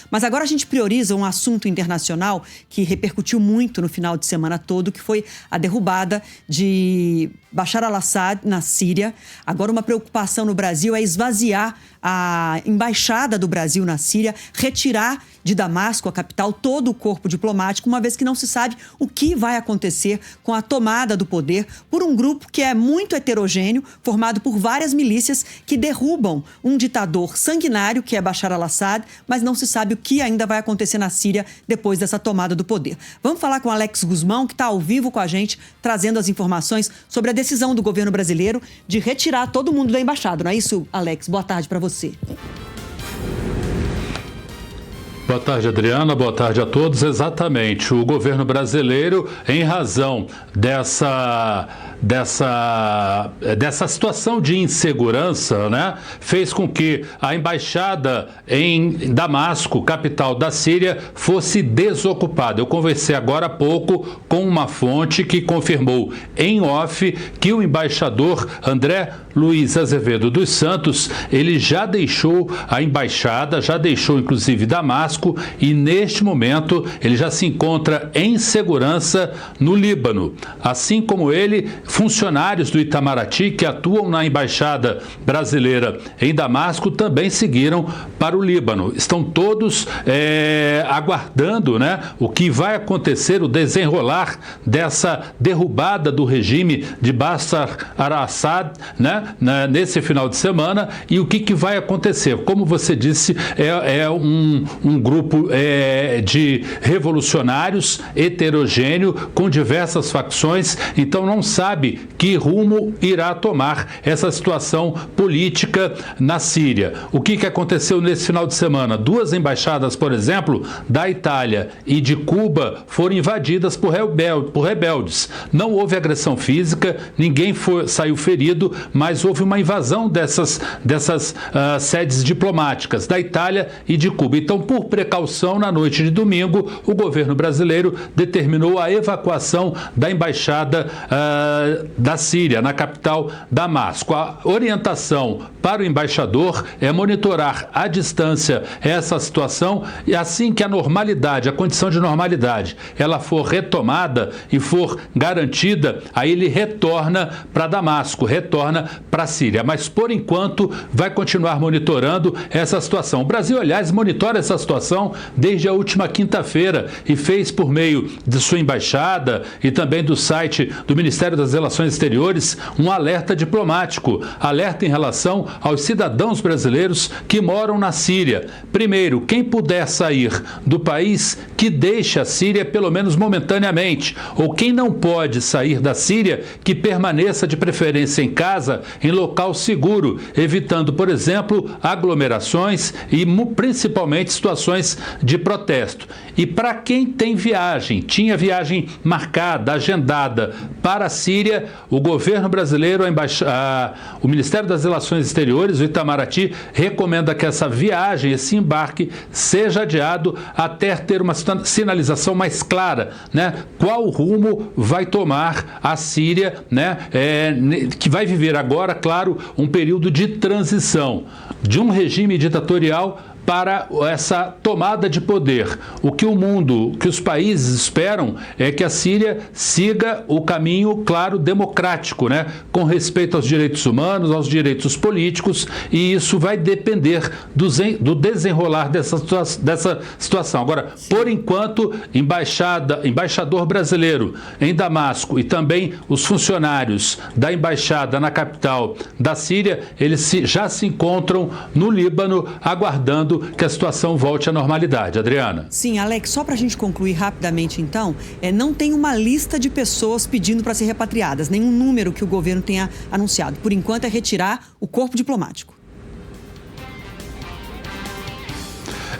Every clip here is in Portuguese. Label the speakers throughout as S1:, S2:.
S1: Mas agora a gente prioriza um assunto internacional que repercutiu muito no final de semana todo, que foi a derrubada de Bashar al-Assad na Síria. Agora uma preocupação no Brasil é esvaziar a embaixada do Brasil na Síria, retirar de Damasco, a capital, todo o corpo diplomático, uma vez que não se sabe o que vai acontecer com a tomada do poder por um grupo que é muito heterogêneo, formado por várias milícias que derrubam um ditador sanguinário, que é Bashar al-Assad, mas não se sabe o que ainda vai acontecer na Síria depois dessa tomada do poder. Vamos falar com Alex Guzmão, que está ao vivo com a gente, trazendo as informações sobre a decisão do governo brasileiro de retirar todo mundo da embaixada. Não é isso, Alex? Boa tarde para você.
S2: Boa tarde, Adriana. Boa tarde a todos. Exatamente. O governo brasileiro, em razão dessa situação de insegurança, né, fez com que a embaixada em Damasco, capital da Síria, fosse desocupada. Eu conversei agora há pouco com uma fonte que confirmou em off que o embaixador André Luiz Azevedo dos Santos, ele já deixou a embaixada, já deixou inclusive Damasco, e neste momento ele já se encontra em segurança no Líbano. Assim como ele, funcionários do Itamaraty que atuam na embaixada brasileira em Damasco também seguiram para o Líbano. Estão todos aguardando, né, o que vai acontecer, o desenrolar dessa derrubada do regime de Bashar al-Assad, né, nesse final de semana, e o que vai acontecer. Como você disse, é um grupo de revolucionários heterogêneo com diversas facções, então não sabe que rumo irá tomar essa situação política na Síria. O que aconteceu nesse final de semana? 2 embaixadas, por exemplo, da Itália e de Cuba foram invadidas por rebeldes. Não houve agressão física, ninguém saiu ferido, mas houve uma invasão dessas sedes diplomáticas da Itália e de Cuba. Então, por precaução, na noite de domingo, o governo brasileiro determinou a evacuação da embaixada da Síria, na capital Damasco. A orientação para o embaixador é monitorar à distância essa situação, e assim que a normalidade, a condição de normalidade, ela for retomada e for garantida, aí ele retorna para Damasco, retorna para a Síria. Mas, por enquanto, vai continuar monitorando essa situação. O Brasil, aliás, monitora essa situação desde a última quinta-feira e fez, por meio de sua embaixada e também do site do Ministério das Relações Exteriores, um alerta diplomático, alerta em relação aos cidadãos brasileiros que moram na Síria. Primeiro, quem puder sair do país, que deixe a Síria pelo menos momentaneamente, ou quem não pode sair da Síria, que permaneça de preferência em casa, em local seguro, evitando, por exemplo, aglomerações e principalmente situações de protesto. E para quem tem tinha viagem marcada, agendada para a Síria, o governo brasileiro, o Ministério das Relações Exteriores, o Itamaraty, recomenda que essa viagem, esse embarque, seja adiado até ter uma sinalização mais clara, né? Qual rumo vai tomar a Síria, né? Que vai viver agora, claro, um período de transição de um regime ditatorial para essa tomada de poder. O que o mundo, que os países esperam é que a Síria siga o caminho, claro, democrático, né? Com respeito aos direitos humanos, aos direitos políticos, e isso vai depender do desenrolar dessa situação. Agora, por enquanto, embaixador brasileiro em Damasco e também os funcionários da embaixada na capital da Síria, eles já se encontram no Líbano, aguardando que a situação volte à normalidade. Adriana.
S1: Sim, Alex, só para a gente concluir rapidamente, então, não tem uma lista de pessoas pedindo para ser repatriadas, nenhum número que o governo tenha anunciado. Por enquanto, é retirar o corpo diplomático.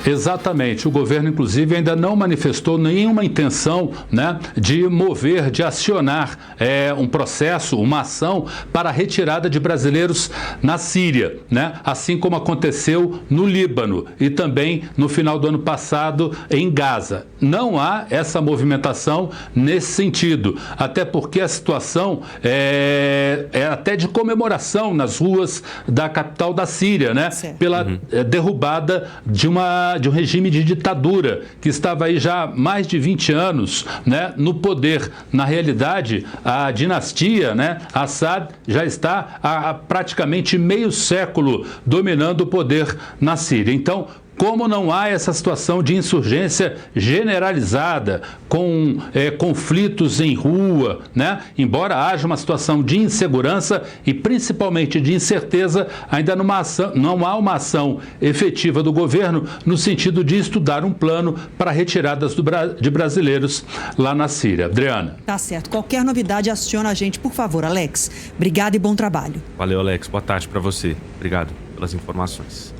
S2: Exatamente. O governo, inclusive, ainda não manifestou nenhuma intenção, né, de acionar um processo, uma ação para a retirada de brasileiros na Síria, né, assim como aconteceu no Líbano e também no final do ano passado em Gaza. Não há essa movimentação nesse sentido, até porque a situação é até de comemoração nas ruas da capital da Síria, né, pela derrubada de uma de um regime de ditadura que estava aí já há mais de 20 anos, né, no poder. Na realidade, a dinastia, né, Assad já está há praticamente meio século dominando o poder na Síria. Então, como não há essa situação de insurgência generalizada, com conflitos em rua, né? Embora haja uma situação de insegurança e principalmente de incerteza, ainda não há uma ação efetiva do governo no sentido de estudar um plano para retiradas de brasileiros lá na Síria. Adriana.
S1: Tá certo. Qualquer novidade, aciona a gente, por favor, Alex. Obrigado e bom trabalho.
S3: Valeu, Alex. Boa tarde para você. Obrigado pelas informações.